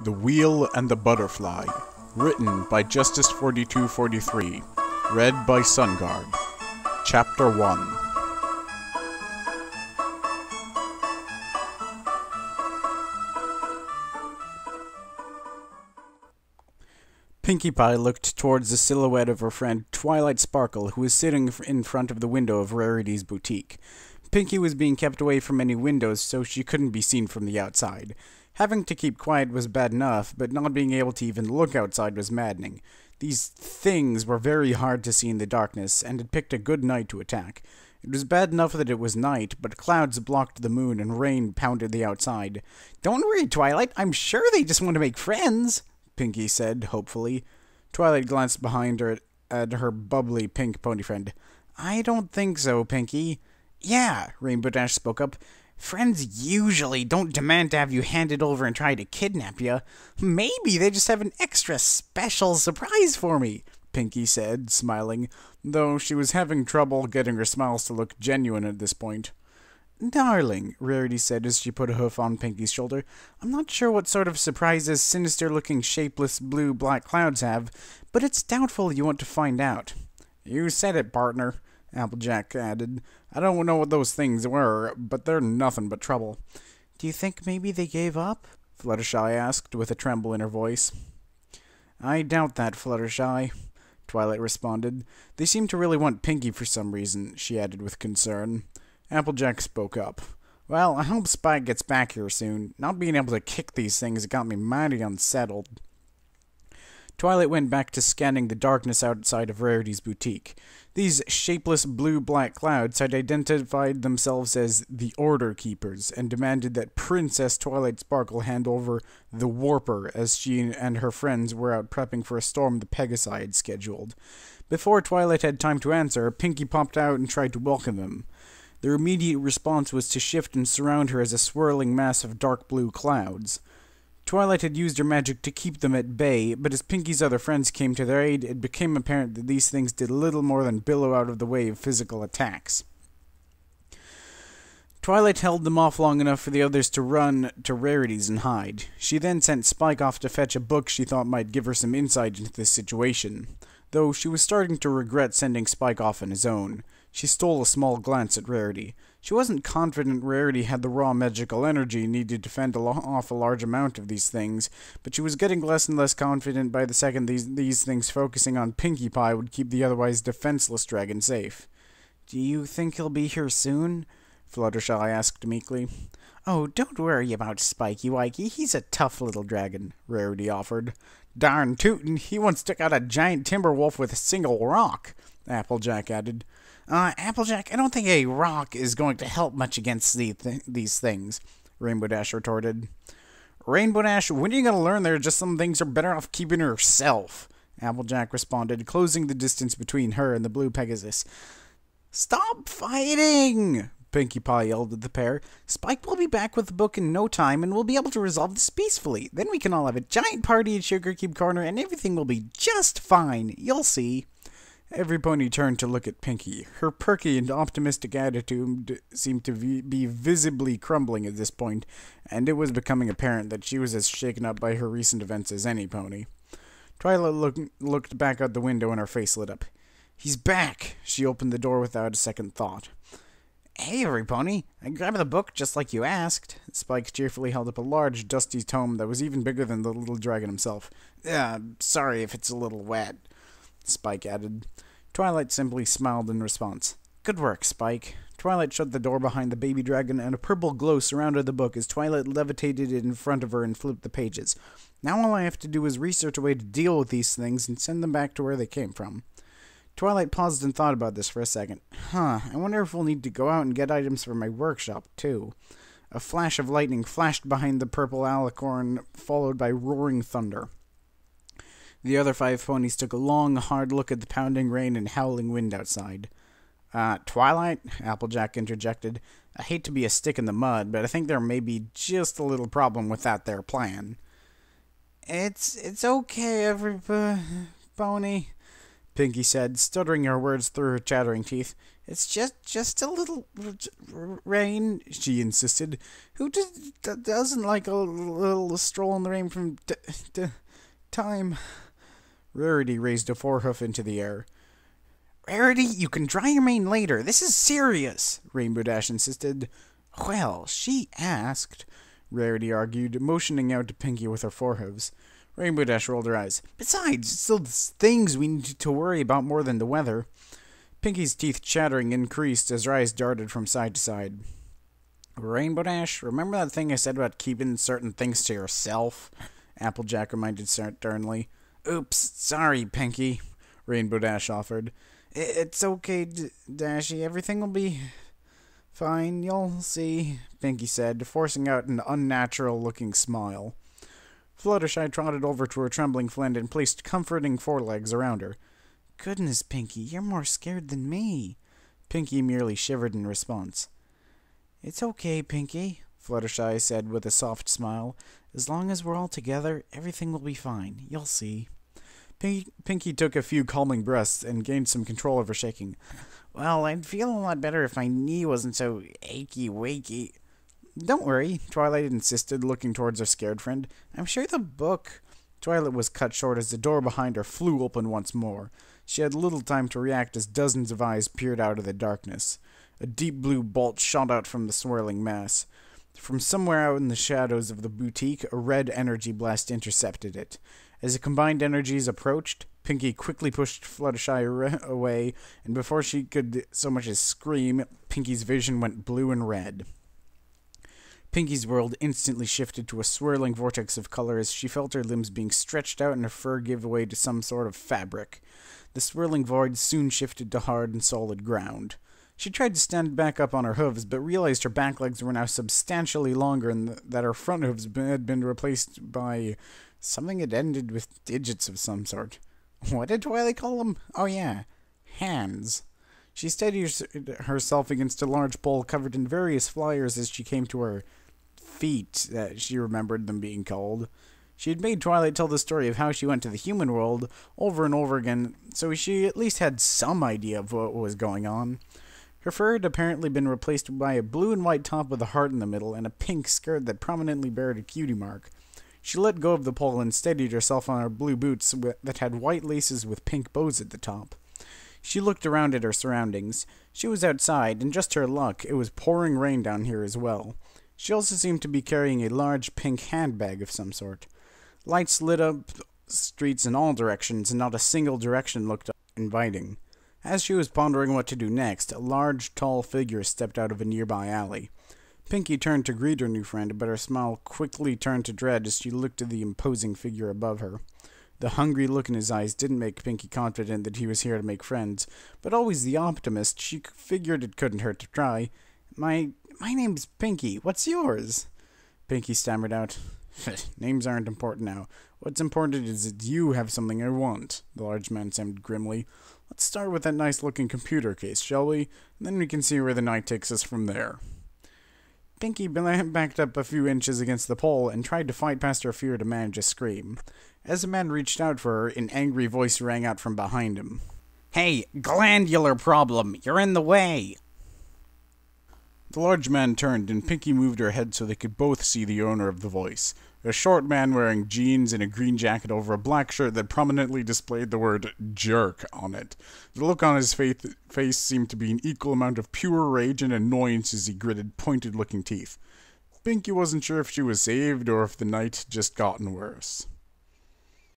The Wheel and the Butterfly, written by Justice4243, read by SunGuard. Chapter 1. Pinkie Pie looked towards the silhouette of her friend Twilight Sparkle, who was sitting in front of the window of Rarity's boutique. Pinkie was being kept away from any windows, so she couldn't be seen from the outside. Having to keep quiet was bad enough, but not being able to even look outside was maddening. These things were very hard to see in the darkness, and had picked a good night to attack. It was bad enough that it was night, but clouds blocked the moon and rain pounded the outside. "Don't worry, Twilight, I'm sure they just want to make friends," Pinkie said, hopefully. Twilight glanced behind her at her bubbly pink pony friend. "I don't think so, Pinkie." "Yeah," Rainbow Dash spoke up. "Friends usually don't demand to have you handed over and try to kidnap you. Maybe they just have an extra special surprise for me," Pinkie said, smiling, though she was having trouble getting her smiles to look genuine at this point. "Darling," Rarity said as she put a hoof on Pinkie's shoulder, "I'm not sure what sort of surprises sinister-looking shapeless blue-black clouds have, but it's doubtful you want to find out." "You said it, partner," Applejack added. "I don't know what those things were, but they're nothing but trouble." "Do you think maybe they gave up?" Fluttershy asked, with a tremble in her voice. "I doubt that, Fluttershy," Twilight responded. "They seem to really want Pinkie for some reason," she added with concern. Applejack spoke up. "Well, I hope Spike gets back here soon. Not being able to kick these things got me mighty unsettled." Twilight went back to scanning the darkness outside of Rarity's boutique. These shapeless blue-black clouds had identified themselves as the Order Keepers, and demanded that Princess Twilight Sparkle hand over the Warper as she and her friends were out prepping for a storm the Pegasi had scheduled. Before Twilight had time to answer, Pinkie popped out and tried to welcome them. Their immediate response was to shift and surround her as a swirling mass of dark blue clouds. Twilight had used her magic to keep them at bay, but as Pinkie's other friends came to their aid, it became apparent that these things did little more than billow out of the way of physical attacks. Twilight held them off long enough for the others to run to Rarity's and hide. She then sent Spike off to fetch a book she thought might give her some insight into this situation, though she was starting to regret sending Spike off on his own. She stole a small glance at Rarity. She wasn't confident Rarity had the raw magical energy needed to fend off a large amount of these things, but she was getting less and less confident by the second these things focusing on Pinkie Pie would keep the otherwise defenseless dragon safe. "Do you think he'll be here soon?" Fluttershy asked meekly. "Oh, don't worry about Spiky Wikey. He's a tough little dragon," Rarity offered. "Darn tootin', he once took out a giant timber wolf with a single rock," Applejack added. Applejack, I don't think a rock is going to help much against these things," Rainbow Dash retorted. "Rainbow Dash, when are you going to learn there are just some things you're better off keeping to yourself?" Applejack responded, closing the distance between her and the blue Pegasus. "Stop fighting!" Pinkie Pie yelled at the pair. "Spike will be back with the book in no time, and we'll be able to resolve this peacefully. Then we can all have a giant party at Sugar Cube Corner, and everything will be just fine. You'll see." Every pony turned to look at Pinkie. Her perky and optimistic attitude seemed to be visibly crumbling at this point, and it was becoming apparent that she was as shaken up by her recent events as any pony. Twilight looked back out the window and her face lit up. "He's back!" She opened the door without a second thought. "Hey, every pony! I grabbed the book just like you asked." Spike cheerfully held up a large, dusty tome that was even bigger than the little dragon himself. Sorry if it's a little wet," Spike added. Twilight simply smiled in response. "Good work, Spike." Twilight shut the door behind the baby dragon, and a purple glow surrounded the book as Twilight levitated it in front of her and flipped the pages. "Now all I have to do is research a way to deal with these things and send them back to where they came from." Twilight paused and thought about this for a second. I wonder if we'll need to go out and get items for my workshop, too." A flash of lightning flashed behind the purple alicorn, followed by roaring thunder. The other 5 ponies took a long, hard look at the pounding rain and howling wind outside. Twilight," Applejack interjected, "I hate to be a stick in the mud, but I think there may be just a little problem with that there plan." It's okay, every pony," Pinky said, stuttering her words through her chattering teeth. It's just a little rain, she insisted. Who doesn't like a little stroll in the rain from time? Rarity raised a forehoof into the air. Rarity, you can dry your mane later. This is serious, Rainbow Dash insisted. Well, she asked, Rarity argued, motioning out to Pinky with her forehoofs. Rainbow Dash rolled her eyes. Besides, it's still things we need to worry about more than the weather. Pinky's teeth chattering increased as her eyes darted from side to side. Rainbow Dash, remember that thing I said about keeping certain things to yourself? Applejack reminded sternly. Oops, sorry, Pinky, Rainbow Dash offered. It's okay, Dashy. Everything will be fine. You'll see, Pinky said, forcing out an unnatural-looking smile. Fluttershy trotted over to her trembling friend and placed comforting forelegs around her. Goodness, Pinky, you're more scared than me. Pinky merely shivered in response. It's okay, Pinky, Fluttershy said with a soft smile. As long as we're all together, everything will be fine. You'll see. Pinky took a few calming breaths and gained some control over shaking. Well, I'd feel a lot better if my knee wasn't so achy-wakey. Don't worry, Twilight insisted, looking towards her scared friend. I'm sure the book... Twilight was cut short as the door behind her flew open once more. She had little time to react as dozens of eyes peered out of the darkness. A deep blue bolt shot out from the swirling mass. From somewhere out in the shadows of the boutique, a red energy blast intercepted it. As the combined energies approached, Pinky quickly pushed Fluttershy away, and before she could so much as scream, Pinky's vision went blue and red. Pinky's world instantly shifted to a swirling vortex of color as she felt her limbs being stretched out and her fur give way to some sort of fabric. The swirling void soon shifted to hard and solid ground. She tried to stand back up on her hooves, but realized her back legs were now substantially longer and that her front hooves had been replaced by something that ended with digits of some sort. What did Twilight call them? Oh yeah, hands. She steadied herself against a large pole covered in various flyers as she came to her feet, that she remembered them being called. She had made Twilight tell the story of how she went to the human world over and over again, so she at least had some idea of what was going on. Her fur had apparently been replaced by a blue and white top with a heart in the middle and a pink skirt that prominently bared a cutie mark. She let go of the pole and steadied herself on her blue boots that had white laces with pink bows at the top. She looked around at her surroundings. She was outside, and just her luck, it was pouring rain down here as well. She also seemed to be carrying a large pink handbag of some sort. Lights lit up streets in all directions, and not a single direction looked inviting. As she was pondering what to do next, a large, tall figure stepped out of a nearby alley. Pinky turned to greet her new friend, but her smile quickly turned to dread as she looked at the imposing figure above her. The hungry look in his eyes didn't make Pinky confident that he was here to make friends, but always the optimist, she figured it couldn't hurt to try. My name's Pinky. What's yours? Pinky stammered out. Names aren't important now. What's important is that you have something I want, the large man said grimly. Let's start with that nice-looking computer case, shall we? And then we can see where the night takes us from there. Pinky backed up a few inches against the pole and tried to fight past her fear to manage a scream. As the man reached out for her, an angry voice rang out from behind him. Hey, glandular problem! You're in the way! The large man turned, and Pinky moved her head so they could both see the owner of the voice. A short man wearing jeans and a green jacket over a black shirt that prominently displayed the word jerk on it. The look on his face seemed to be an equal amount of pure rage and annoyance as he gritted pointed-looking teeth. Pinky wasn't sure if she was saved or if the night had just gotten worse.